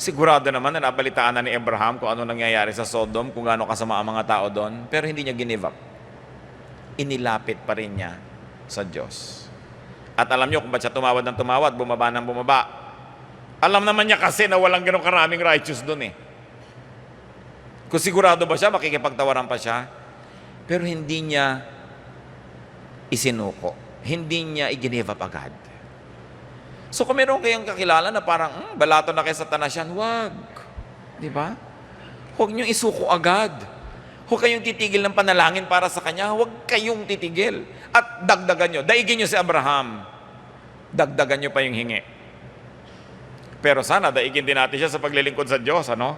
Sigurado naman na nabalitaan na ni Abraham kung ano nangyayari sa Sodom, kung gaano kasama ang mga tao doon, pero hindi niya give up. Inilapit pa rin niya sa Diyos. At alam niyo kung ba't siya tumawad ng tumawad, bumaba ng bumaba. Alam naman niya kasi na walang ganong karaming righteous doon Kung sigurado ba siya, makikipagtawaran pa siya. Pero hindi niya isinuko. Hindi niya i-give up agad. So kung meron kayong kakilala na parang, balato na kay Satanas yan, wag. Di ba? huwag niyong isuko agad. Huwag kayong titigil ng panalangin para sa kanya. Huwag kayong titigil. At dagdagan nyo. Daigin nyo si Abraham. Dagdagan nyo pa yung hingi. Pero sana daigin din natin siya sa paglilingkod sa Diyos, ano?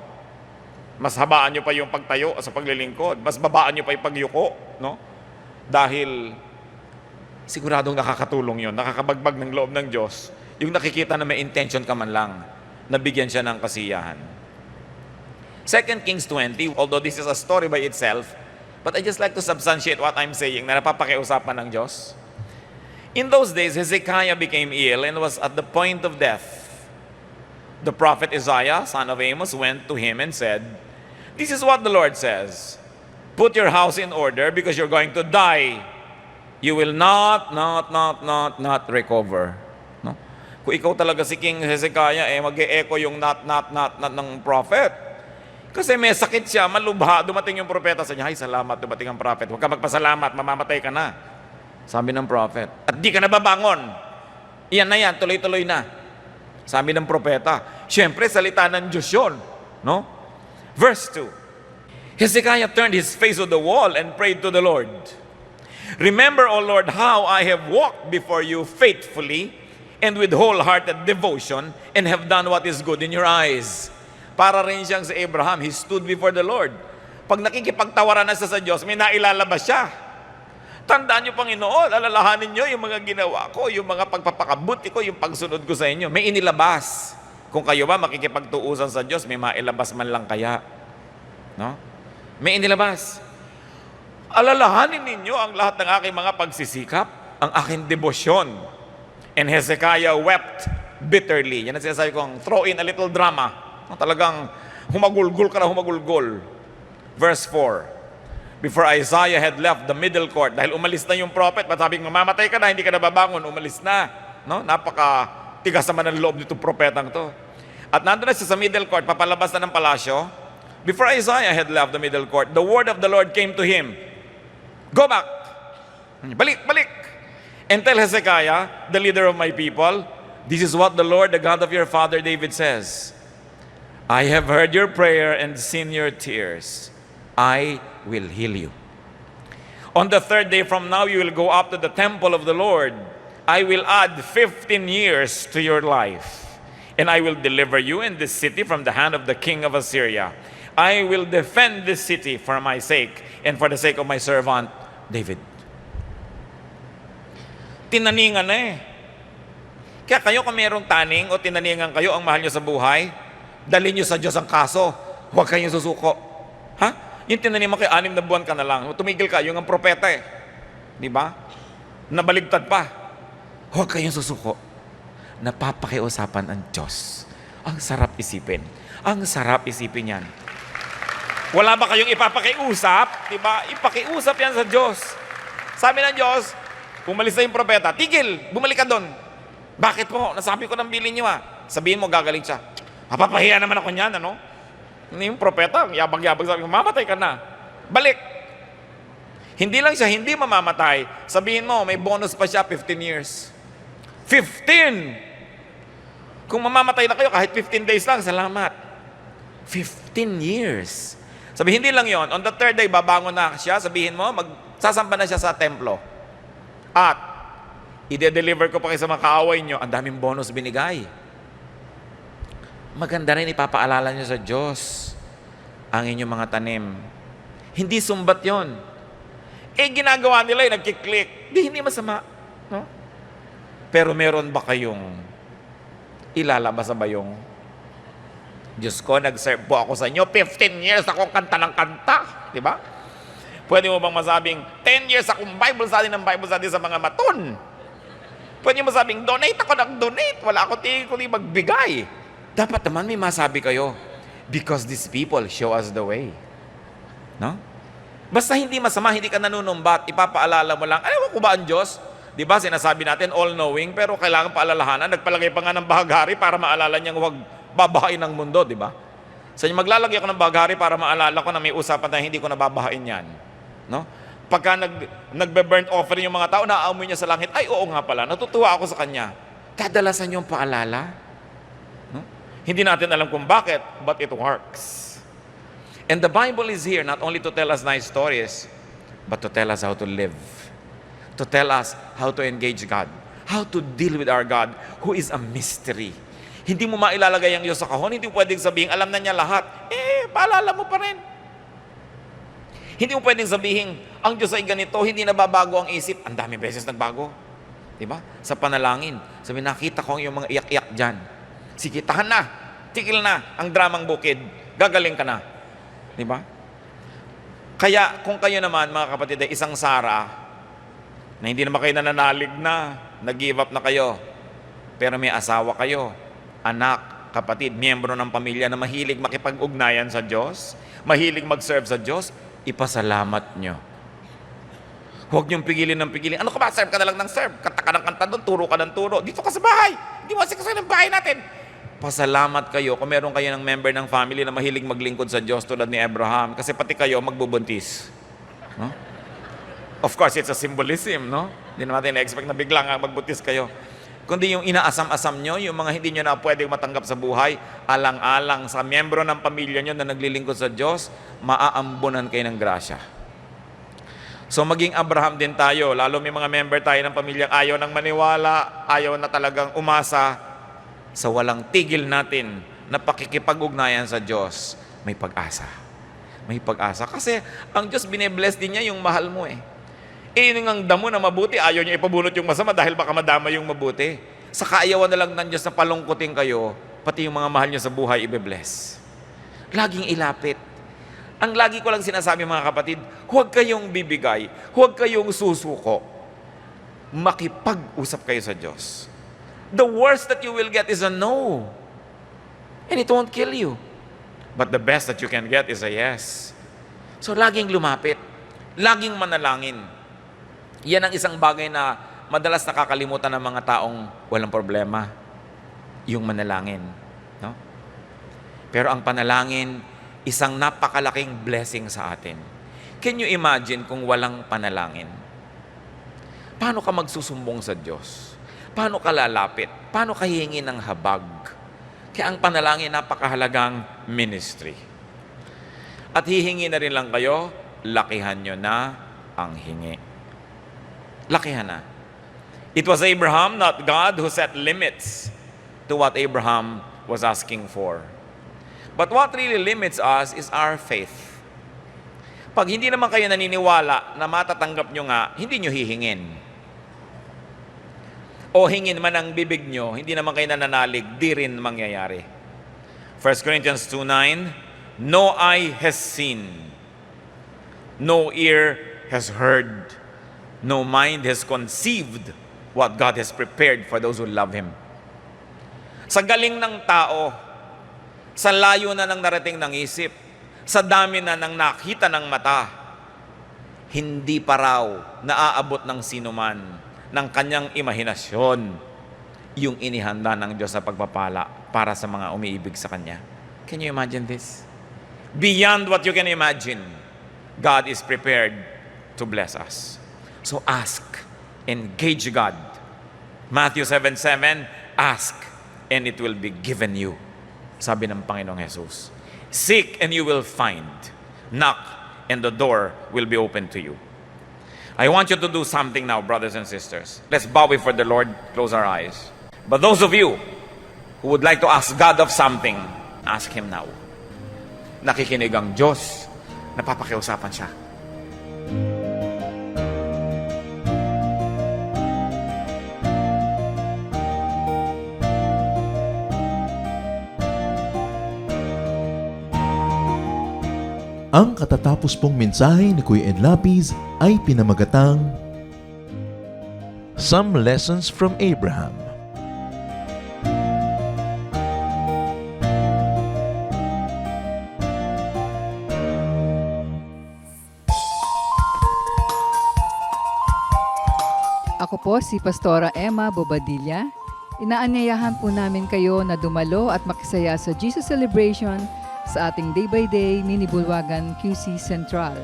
Mas habaan nyo pa yung pagtayo sa paglilingkod. Mas babaan nyo pa yung pagyuko, no? Dahil siguradong nakakatulong yun. Nakakabagbag ng loob ng Diyos. Yung nakikita na may intention ka man lang. Nabigyan siya ng kasiyahan. 2 Kings 20, although this is a story by itself, but I just like to substantiate what I'm saying na napapakiusapan ng Diyos. In those days, Hezekiah became ill and was at the point of death. The prophet Isaiah, son of Amos, went to him and said, "This is what the Lord says, put your house in order because you're going to die. You will not recover." No? Kung ikaw talaga si King Hezekiah, mag-e-echo yung not ng prophet. Kasi may sakit siya, malubha, dumating yung propeta sa niya, "Ay, salamat, dumating ang prophet. Huwag ka magpasalamat, mamamatay ka na." Sabi ng prophet. "At di ka na babangon. Iyan na yan, tuloy-tuloy na." Sabi ng propeta. Siyempre, salita ng Diyos yun. No? Verse 2. Hezekiah turned his face to the wall and prayed to the Lord. "Remember, O Lord, how I have walked before you faithfully and with wholehearted devotion and have done what is good in your eyes." Para rin siyang si Abraham, he stood before the Lord. Pag nakikipagtawaran na siya sa Diyos, may nailalabas siya. Tandaan niyo, Panginoon, alalahanin niyo yung mga ginawa ko, yung mga pagpapakabuti ko, yung pagsunod ko sa inyo. May inilabas. Kung kayo ba makikipagtuusan sa Diyos, may mailabas man lang kaya. No? May inilabas. Alalahanin ninyo ang lahat ng aking mga pagsisikap, ang aking debosyon. And Hezekiah wept bitterly. Yan ang sinasabi kong throw in a little drama. Talagang humagulgol ka na humagulgol. Verse 4. Before Isaiah had left the middle court, dahil umalis na yung prophet, masabing mamamatay ka na, hindi ka na babangon, umalis na. No? Napaka-tigas naman ng loob nitong propetang to. At nandun na siya sa middle court, papalabas na ng palasyo. Before Isaiah had left the middle court, the word of the Lord came to him. "Go back." Balik. "And tell Hezekiah, the leader of my people, this is what the Lord, the God of your father David says. I have heard your prayer and seen your tears. I will heal you. On the third day from now, you will go up to the temple of the Lord. I will add 15 years to your life, and I will deliver you and this city from the hand of the king of Assyria. I will defend this city for my sake and for the sake of my servant David." Tinaningan na eh. Kaya kayo kung mayroong taning o tinaningan kayo, ang mahal nyo sa buhay, dalhin nyo sa Diyos ang kaso. Huwag kayong susuko. Ha? Yung tinanim kayo, 6 na buwan ka na lang. Tumigil ka, yung ang propeta eh. Di ba? Nabaligtad pa. Huwag kayong susuko. Napapakiusapan ang Diyos. Ang sarap isipin. Ang sarap isipin yan. Wala ba kayong ipapakiusap? Di ba? Ipakiusap yan sa Diyos. Sabi ng Diyos, umalis na yung propeta, "Tigil, bumalik ka doon." "Bakit po? Nasabi ko ng bilin niyo ah." Sabihin mo, gagaling siya. "Mapapahiya naman ako niyan, ano?" Yung propeta, yabag-yabag, sabi ko, "Mamatay ka na. Balik." Hindi lang siya, hindi mamamatay. Sabihin mo, may bonus pa siya, 15 years. 15! Kung mamamatay na kayo, kahit 15 days lang, salamat. 15 years. Sabi, hindi lang yon. On the third day, babangon na siya. Sabihin mo, magsasamba na siya sa templo. At, ide-deliver ko pa kayo sa mga kaaway nyo. Ang daming bonus binigay. Maganda rin ipapaalala nyo sa Diyos ang inyong mga tanim. Hindi sumbat yon. Ginagawa nila nagkiklik. Hindi masama. No? Pero meron ba kayong ilalabas sa bayong? "Diyos ko, nag-serve po ako sa inyo. 15 years akong kanta ng kanta." Di ba? Pwede mo bang masabing, 10 years akong Bible study ng Bible study sa mga maton? Pwede mo masabing, donate ako ng donate. Wala ako tingin ko magbigay. Dapat naman may masabi kayo, because these people show us the way. No? Basta hindi masama, hindi ka nanunumbat, ipapaalala mo lang, alam ko ba ang Diyos? Di ba, sinasabi natin, all-knowing, pero kailangan paalalahanan. Nagpalagay pa nga ng bahaghari para maalala niyang huwag babahain ng mundo, di ba? So, maglalagay ako ng bahaghari para maalala ko na may usapan na hindi ko nababahain yan. No? Pagka nagbe-burnt offering yung mga tao, naaamoy niya sa langit, ay, oo nga pala, natutuwa ako sa kanya. Kadalasan yung paalala. No? Hindi natin alam kung bakit, but it works. And the Bible is here not only to tell us nice stories, but to tell us how to live. To tell us how to engage God. How to deal with our God, who is a mystery. Hindi mo mailalagay ang Diyos sa kahon, hindi mo pwedeng sabihin, alam na niya lahat. Paalala mo pa rin. Hindi mo pwedeng sabihin, ang Diyos ay ganito, hindi nababago ang isip. Ang dami beses nagbago. Diba? Sa panalangin. Sabi, nakita ko yung mga iyak-iyak dyan. Sige, tahan na. Tigil na ang dramang bukid. Gagaling ka na. Diba? Kaya, kung kayo naman, mga kapatid, ay isang Sara, na hindi naman kayo nananalig na, nag-give up na kayo, pero may asawa kayo, anak, kapatid, miyembro ng pamilya na mahilig makipag-ugnayan sa Diyos, mahilig mag-serve sa Diyos, ipasalamat nyo. Huwag niyong pigilin ng pigilin. Ano ka ba? Serve ka na lang ng serve. Kanta ka ng kanta doon, turo ka ng turo. Dito ka sa bahay. Hindi mo asikaso ng bahay natin. Pasalamat kayo kung meron kayo ng member ng family na mahilig maglingkod sa Diyos tulad ni Abraham. Kasi pati kayo magbubuntis. No? Of course, it's a symbolism, no? Hindi naman na-expect na biglang magbuntis kayo. Kundi yung inaasam-asam nyo, yung mga hindi nyo na pwedeng matanggap sa buhay, alang-alang sa miyembro ng pamilya nyo na naglilingkod sa Diyos, maaambunan kayo ng grasya. So maging Abraham din tayo, lalo may mga member tayo ng pamilyang ayaw nang maniwala, ayaw na talagang umasa, sa walang tigil natin na pakikipag-ugnayan sa Diyos, may pag-asa. May pag-asa. Kasi ang Diyos bine-bless din niya yung mahal mo eh. Yun ang damo na mabuti, ayaw niya ipabunot yung masama dahil baka madama yung mabuti. Sa kaayawan na lang ng Diyos na palungkutin kayo, pati yung mga mahal niyo sa buhay, ibe-bless. Laging ilapit. Ang lagi ko lang sinasabi mga kapatid, huwag kayong bibigay, huwag kayong susuko. Makipag-usap kayo sa Diyos. The worst that you will get is a no. And it won't kill you. But the best that you can get is a yes. So laging lumapit, laging manalangin. Yan ang isang bagay na madalas nakakalimutan ng mga taong walang problema, yung manalangin. No? Pero ang panalangin, isang napakalaking blessing sa atin. Can you imagine kung walang panalangin? Paano ka magsusumbong sa Diyos? Paano ka lalapit? Paano ka hihingi ng habag? Kaya ang panalangin, napakahalagang ministry. At hihingi na rin lang kayo, lakihan nyo na ang hingi. Lakihan na. It was Abraham, not God, who set limits to what Abraham was asking for. But what really limits us is our faith. Pag hindi naman kayo naniniwala na matatanggap nyo nga, hindi nyo hihingin. O hingin man ang bibig nyo, hindi naman kayo nananalig, di rin mangyayari. 1 Corinthians 2:9, no eye has seen, no ear has heard, no mind has conceived what God has prepared for those who love Him. Sa galing ng tao, sa layo na ng narating ng isip, sa dami na ng nakita ng mata, hindi pa raw naaabot ng sinuman ng kanyang imahinasyon yung inihanda ng Diyos sa pagpapala para sa mga umiibig sa Kanya. Can you imagine this? Beyond what you can imagine, God is prepared to bless us. So ask, engage God. Matthew 7:7, ask and it will be given you. Sabi ng Panginoong Jesus. Seek and you will find. Knock and the door will be open to you. I want you to do something now, brothers and sisters. Let's bow before the Lord, close our eyes. But those of you who would like to ask God of something, ask Him now. Nakikinig ang Diyos, napapakiusapan siya. Ang katatapos pong mensahe ni Kuya Ed Lapiz ay pinamagatang Some Lessons from Abraham. Ako po si Pastora Emma Bobadilla. Inaanyayahan po namin kayo na dumalo at makisaya sa Jesus Celebration sa ating day-by-day mini-bulwagan QC Central.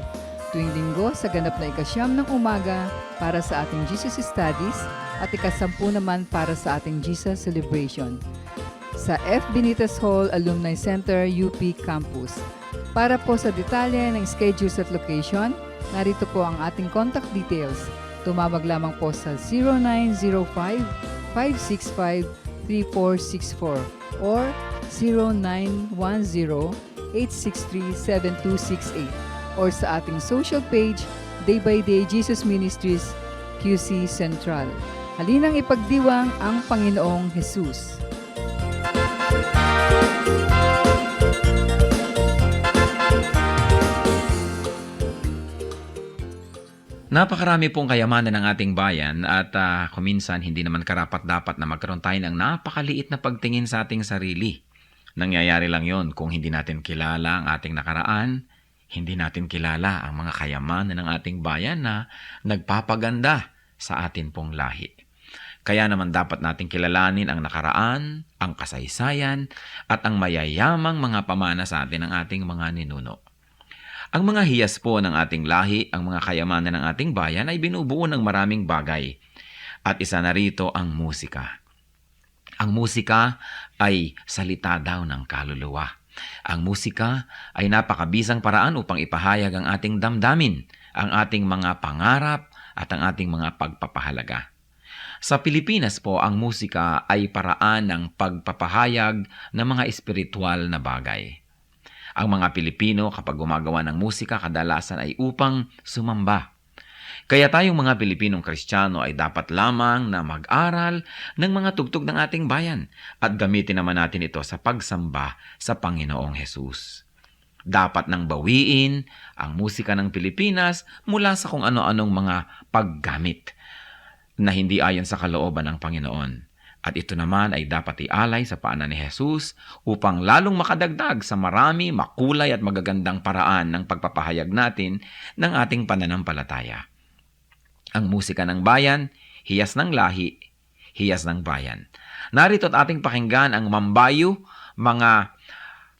Tuwing linggo sa ganap na 9:00 ng umaga para sa ating Jesus Studies at 10:10 naman para sa ating Jesus Celebration. Sa F. Benitez Hall Alumni Center, UP Campus. Para po sa detalye ng schedules at location, narito po ang ating contact details. Tumawag lamang po sa 0905-565-3464 or 0910-863-7268 or sa ating social page, Day by Day Jesus Ministries, QC Central. Halinang ipagdiwang ang Panginoong Jesus. Napakarami pong kayamanan ng ating bayan at kuminsan hindi naman karapat-dapat na magkaroon tayo ng napakaliit na pagtingin sa ating sarili. Nangyayari lang yon kung hindi natin kilala ang ating nakaraan, hindi natin kilala ang mga kayamanan ng ating bayan na nagpapaganda sa atin pong lahi. Kaya naman dapat natin kilalanin ang nakaraan, ang kasaysayan, at ang mayayamang mga pamana sa atin ng ating mga ninuno. Ang mga hiyas po ng ating lahi, ang mga kayamanan ng ating bayan ay binubuo ng maraming bagay. At isa na rito ang musika. Ang musika ay salita daw ng kaluluwa. Ang musika ay napakabisang paraan upang ipahayag ang ating damdamin, ang ating mga pangarap at ang ating mga pagpapahalaga. Sa Pilipinas po, ang musika ay paraan ng pagpapahayag ng mga espiritual na bagay. Ang mga Pilipino kapag gumagawa ng musika kadalasan ay upang sumamba. Kaya tayong mga Pilipinong Kristiyano ay dapat lamang na mag-aral ng mga tugtog ng ating bayan at gamitin naman natin ito sa pagsamba sa Panginoong Hesus. Dapat nang bawiin ang musika ng Pilipinas mula sa kung ano-anong mga paggamit na hindi ayon sa kalooban ng Panginoon. At ito naman ay dapat ialay sa paanan ni Jesus upang lalong makadagdag sa marami, makulay at magagandang paraan ng pagpapahayag natin ng ating pananampalataya. Ang musika ng bayan, hiyas ng lahi, hiyas ng bayan. Narito at ating pakinggan ang mambayo, mga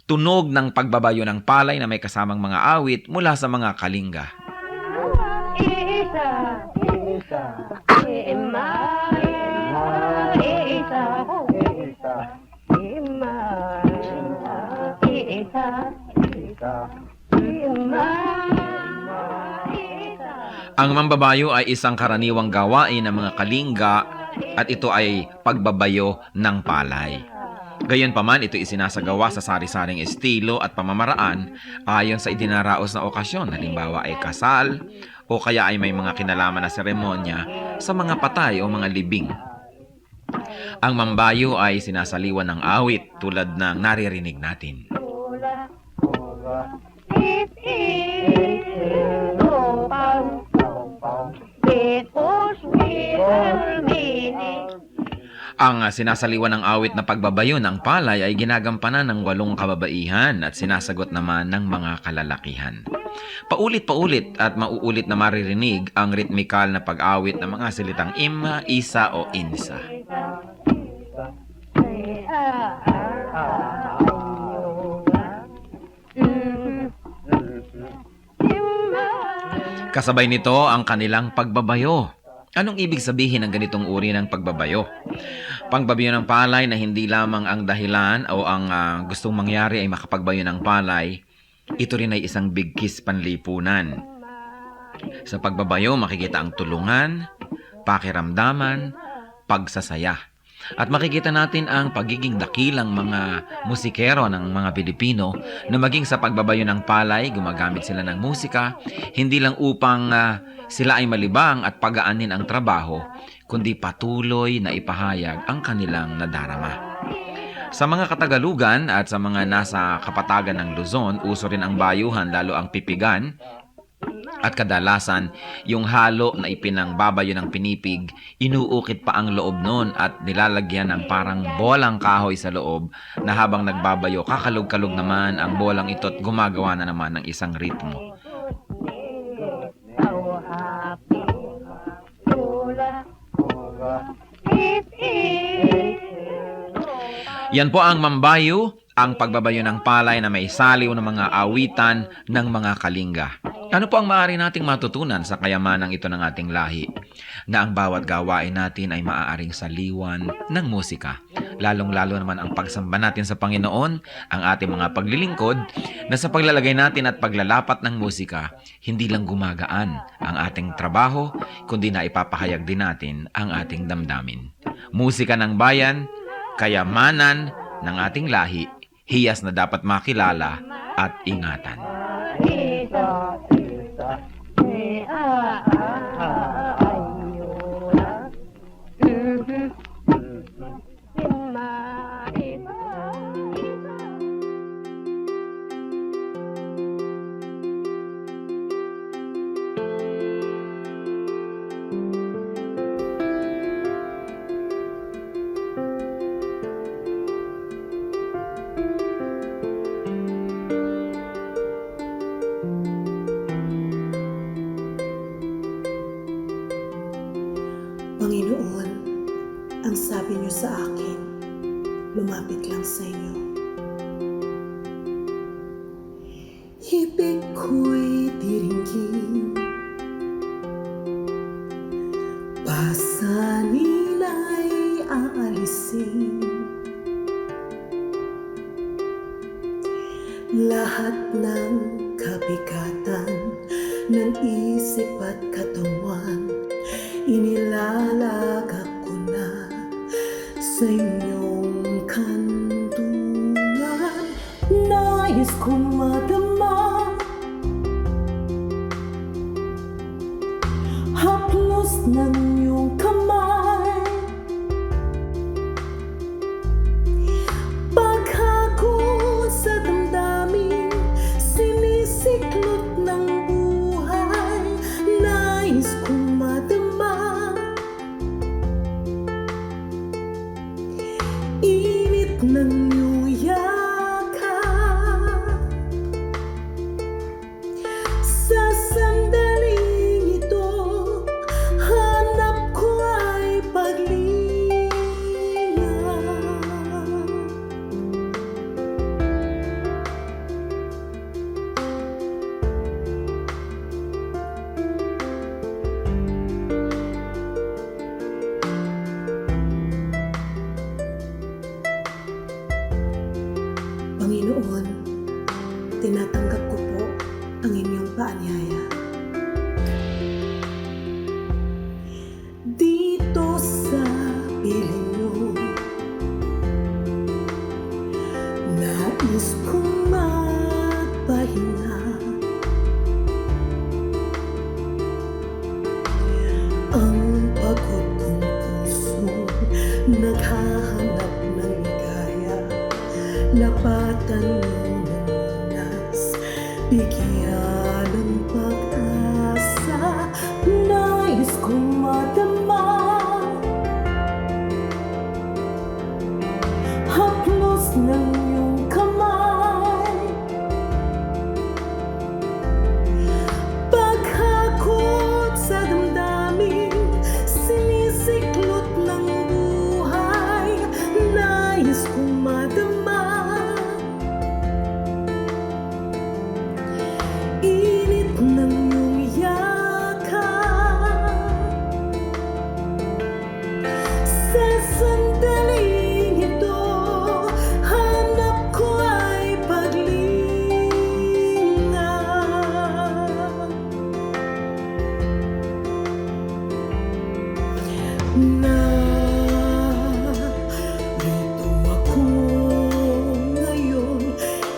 tunog ng pagbabayo ng palay na may kasamang mga awit mula sa mga kalinga. Ang mambabayo ay isang karaniwang gawain ng mga kalinga at ito ay pagbabayo ng palay. Gayunpaman, ito isinasagawa sa sari-saring estilo at pamamaraan ayon sa idinaraos na okasyon, halimbawa ay kasal o kaya ay may mga kinalaman na seremonya sa mga patay o mga libing. Ang mambayo ay sinasaliwan ng awit tulad ng naririnig natin. Ang sinasaliwan ng awit na pagbabayo ng palay ay ginagampanan ng 8 kababaihan at sinasagot naman ng mga kalalakihan. Paulit-paulit at mauulit na maririnig ang ritmikal na pag-awit ng mga salitang ima, isa o insa. Kasabay nito ang kanilang pagbabayo. Anong ibig sabihin ng ganitong uri ng pagbabayo? Pagbabayo ng palay na hindi lamang ang dahilan o ang gustong mangyari ay makapagbayo ng palay, ito rin ay isang bigkis panlipunan. Sa pagbabayo, makikita ang tulungan, pakiramdaman, pagsasaya. At makikita natin ang pagiging dakilang mga musikero ng mga Pilipino na maging sa pagbabayo ng palay, gumagamit sila ng musika, hindi lang upang sila ay malibang at pagaanin ang trabaho, kundi patuloy na ipahayag ang kanilang nadarama. Sa mga Katagalugan at sa mga nasa kapatagan ng Luzon, uso rin ang bayuhan, lalo ang pipigan. At kadalasan, yung halo na ipinangbabayo ng pinipig, inuukit pa ang loob nun at nilalagyan ng parang bolang kahoy sa loob na habang nagbabayo, kakalog-kalog naman ang bolang ito at gumagawa na naman ng isang ritmo. Yan po ang mambayo, ang pagbabayo ng palay na may saliw ng mga awitan ng mga kalinga. Ano po ang maaari nating matutunan sa kayamanang ito ng ating lahi? Na ang bawat gawain natin ay maaaring saliwan ng musika. lalong-lalo naman ang pagsamba natin sa Panginoon, ang ating mga paglilingkod, na sa paglalagay natin at paglalapat ng musika, hindi lang gumagaan ang ating trabaho, kundi na ipapahayag din natin ang ating damdamin. Musika ng bayan, kayamanan ng ating lahi, hiyas na dapat makilala at ingatan. Panginoon, ang sabi niyo sa akin, lumapit lang sa inyo. Ibig ko'y diringgin, pasanin ay aalisin. Lahat ng kabigatan ng isip at katawan, inilalagak ko na sa inyong kantungan. Nais kong madama haplos ng iyong kamay, paghako sa damdamin, sinisiklot ng buhay. Nais kong madama init ng iyong yakap. Sa sandaling ito, hanap ko ay paglinga. Panginoon, tinatanggap ko po ang inyong paanyaya. Dito sa piling niyo, nais kong magpahinga. Ang pagod kong puso naghahanap ng ligaya. Lapatan mo ng lunas, bigyan ng pag-asa. Nais kong madama haplos ng iyong kamay, paghakot sa damdamin, sinisiklot ng buhay. Nais kong madama init ng iyong yakap. Sa sandaling ito, hanap ko ay paglinga. Narito ako ngayon,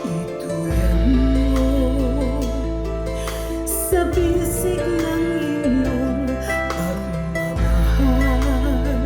ituyan mo sa bisig ng iyong pagmamahal.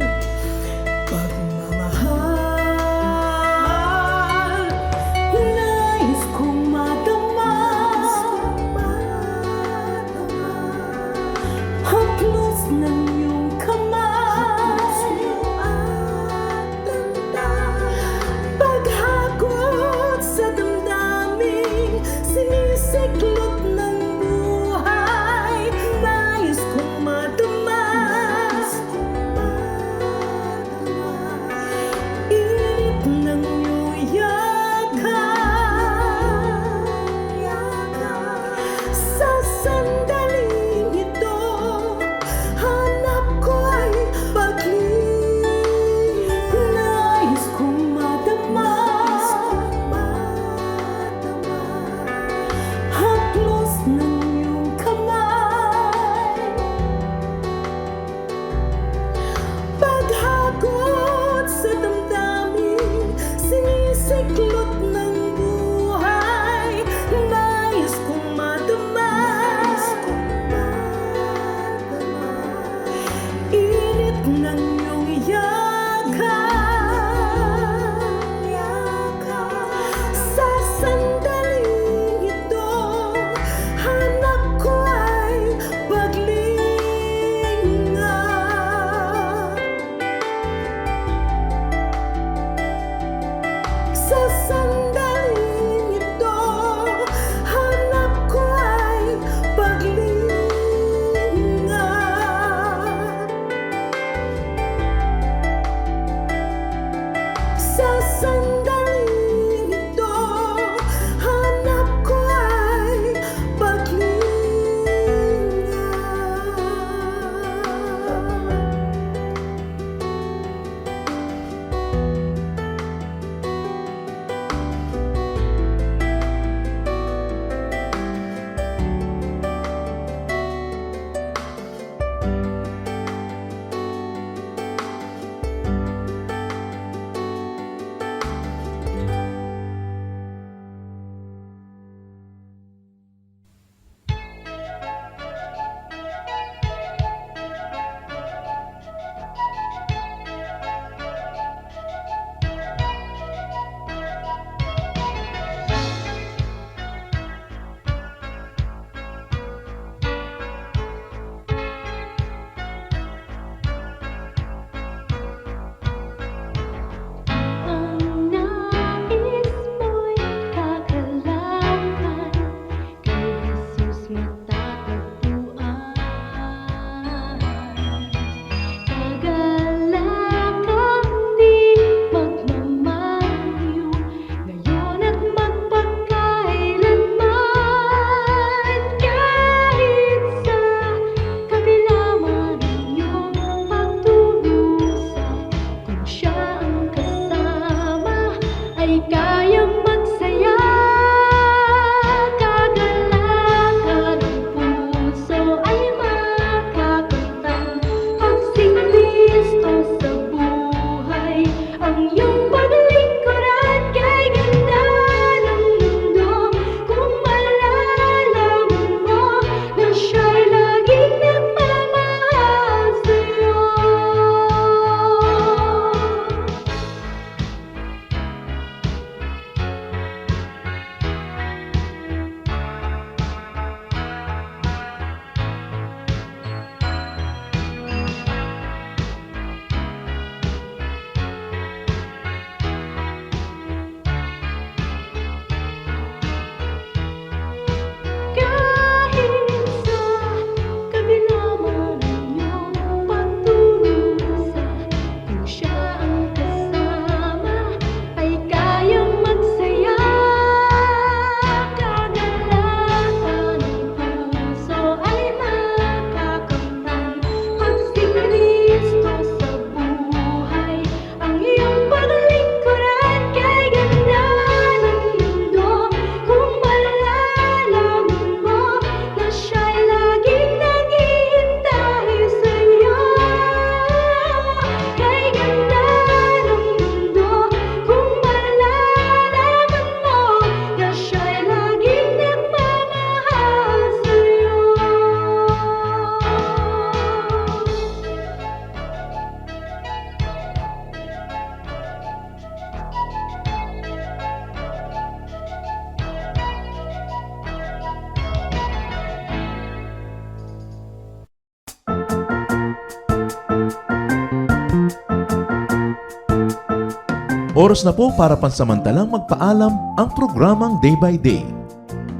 Oras na po para pansamantalang magpaalam ang programang Day by Day.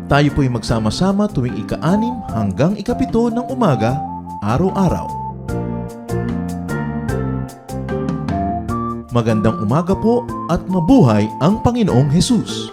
Tayo po'y magsama-sama tuwing ika-6 hanggang ika-7 ng umaga, araw-araw. Magandang umaga po at mabuhay ang Panginoong Hesus!